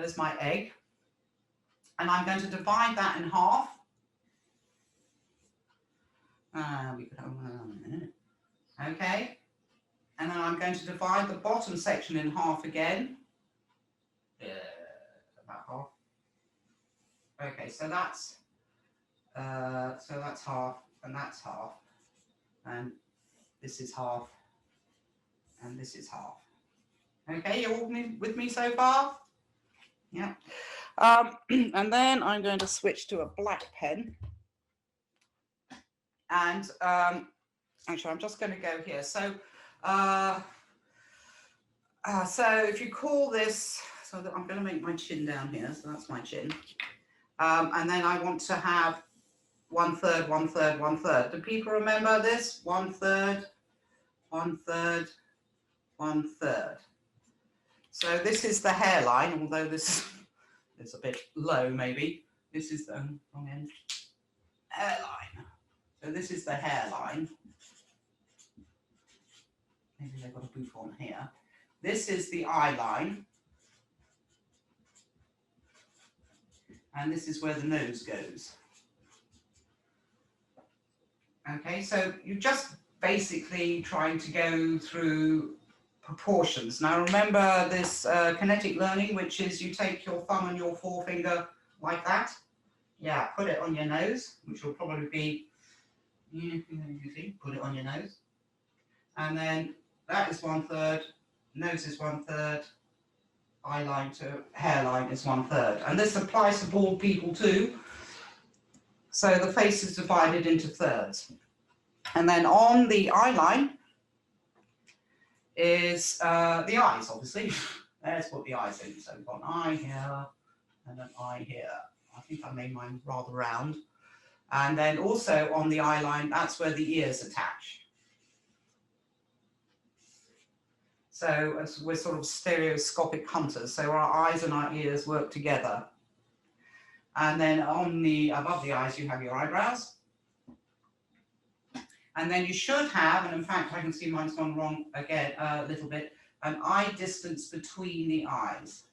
there's my egg. And I'm going to divide that in half. Okay. And then I'm going to divide the bottom section in half again. About half. Okay, so that's half, and that's half, and this is half, and this is half. Okay, you're all with me so far? Yeah. And then I'm going to switch to a black pen. And actually, I'm just going to go here. So, so if you call this, so that I'm going to make my chin down here. So that's my chin. And then I want to have 1/3, 1/3, 1/3. Do people remember this? 1/3, 1/3, 1/3. So this is the hairline, although this is a bit low maybe. This is the wrong end. Hairline. So this is the hairline. Maybe they've got a boot on here. This is the eye line. And this is where the nose goes. Okay, so you're just basically trying to go through proportions. Now remember this kinetic learning, which is you take your thumb and your forefinger like that. Yeah, put it on your nose, which will probably be, you see, put it on your nose. And then that is 1/3, nose is 1/3, eye line to hairline is 1/3. And this applies to bald people too. So the face is divided into thirds. And then on the eye line is the eyes, obviously. Let's put the eyes in. So we've got an eye here and an eye here. I think I made mine rather round. And then also on the eye line, that's where the ears attach. So we're sort of stereoscopic hunters. So our eyes and our ears work together. And then on the above the eyes, you have your eyebrows. And then you should have, and in fact, I can see mine's gone wrong again a little bit, an eye distance between the eyes.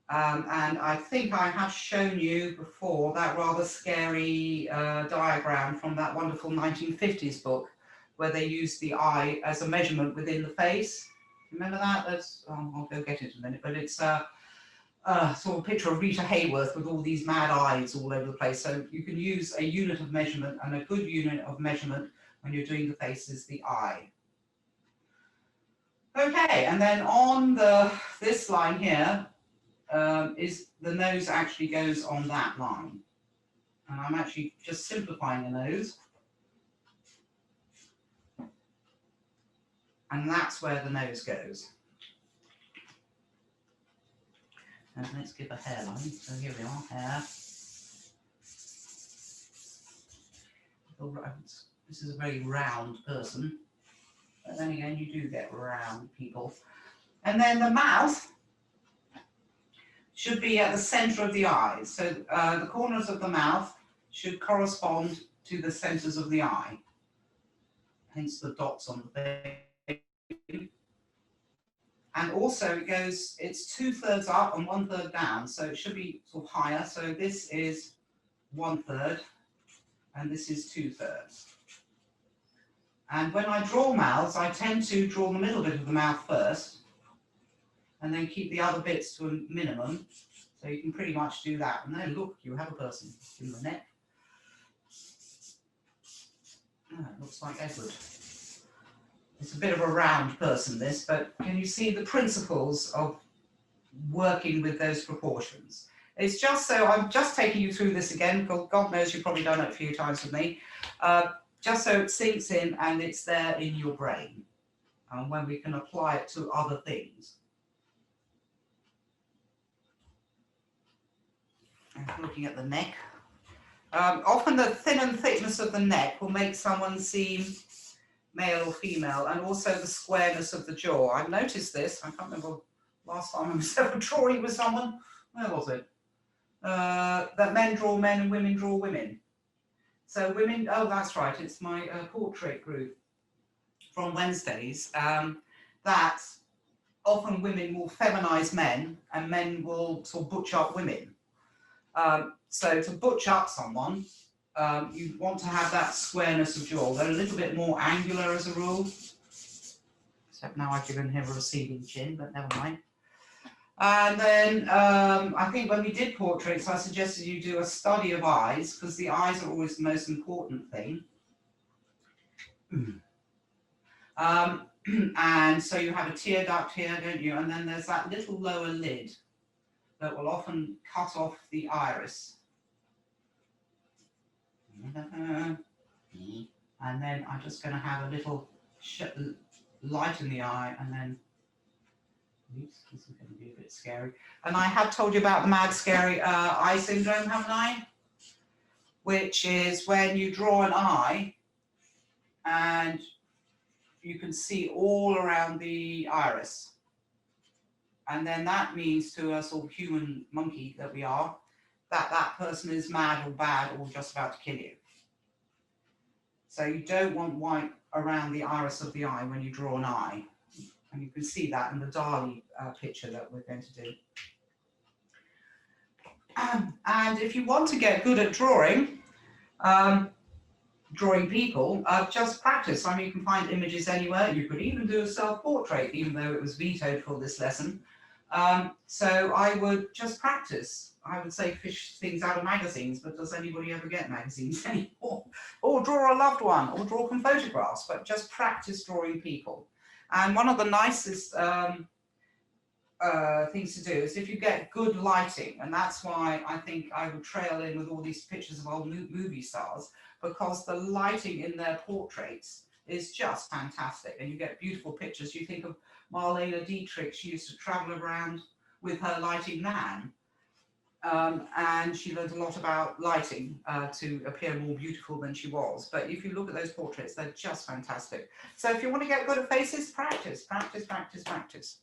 And I think I have shown you before that rather scary diagram from that wonderful 1950s book where they used the eye as a measurement within the face. Remember that? That's, I'll go get it in a minute, but it's sort of a picture of Rita Hayworth with all these mad eyes all over the place. So you can use a unit of measurement, and a good unit of measurement when you're doing the face is the eye. Okay, and then on this line here is the nose actually goes on that line. And I'm actually just simplifying the nose. And that's where the nose goes. And let's give a hairline. So here we are, hair. This is a very round person. But then again, you do get round people. And then the mouth should be at the center of the eyes. So the corners of the mouth should correspond to the centers of the eye. Hence the dots on the face. And also it goes, it's 2/3 up and 1/3 down. So it should be sort of higher. So this is 1/3 and this is 2/3. And when I draw mouths, I tend to draw the middle bit of the mouth first and then keep the other bits to a minimum. So you can pretty much do that. And then look, you have a person in the neck. Oh, it looks like Edward. It's a bit of a round person, this, but can you see the principles of working with those proportions? It's just so, I'm just taking you through this again, because God knows you've probably done it a few times with me, just so it sinks in and it's there in your brain, and when we can apply it to other things. And looking at the neck. Often the thin and thickness of the neck will make someone seem male or female, and also the squareness of the jaw. I've noticed this. I can't remember last time I was ever drawing with someone. Where was it? That men draw men and women draw women. So women, oh, that's right. It's my portrait group from Wednesdays. That often women will feminize men and men will sort of butch up women. So to butch up someone, you want to have that squareness of jaw. They're a little bit more angular as a rule. Except now I've given him a receding chin, but never mind. And then I think when we did portraits, I suggested you do a study of eyes, because the eyes are always the most important thing. And so you have a tear duct here, don't you? And then there's that little lower lid that will often cut off the iris. And then I'm just going to have a little light in the eye, and then oops, this is going to be a bit scary. And I have told you about the mad scary eye syndrome, haven't I? Which is when you draw an eye and you can see all around the iris. And then that means to a sort of human monkey that we are, that that person is mad or bad or just about to kill you. So you don't want white around the iris of the eye when you draw an eye. And you can see that in the Dali picture that we're going to do. And if you want to get good at drawing people, just practice. I mean, you can find images anywhere. You could even do a self-portrait, even though it was vetoed for this lesson. So I would just practice. I would say fish things out of magazines, but does anybody ever get magazines anymore? Or draw a loved one, or draw some photographs, but just practice drawing people. And one of the nicest things to do is if you get good lighting, and that's why I think I would trail in with all these pictures of old movie stars, because the lighting in their portraits is just fantastic, and you get beautiful pictures. You think of Marlene Dietrich, she used to travel around with her lighting man, and she learned a lot about lighting to appear more beautiful than she was. But if you look at those portraits, they're just fantastic. So if you want to get good at faces, practice, practice, practice, practice.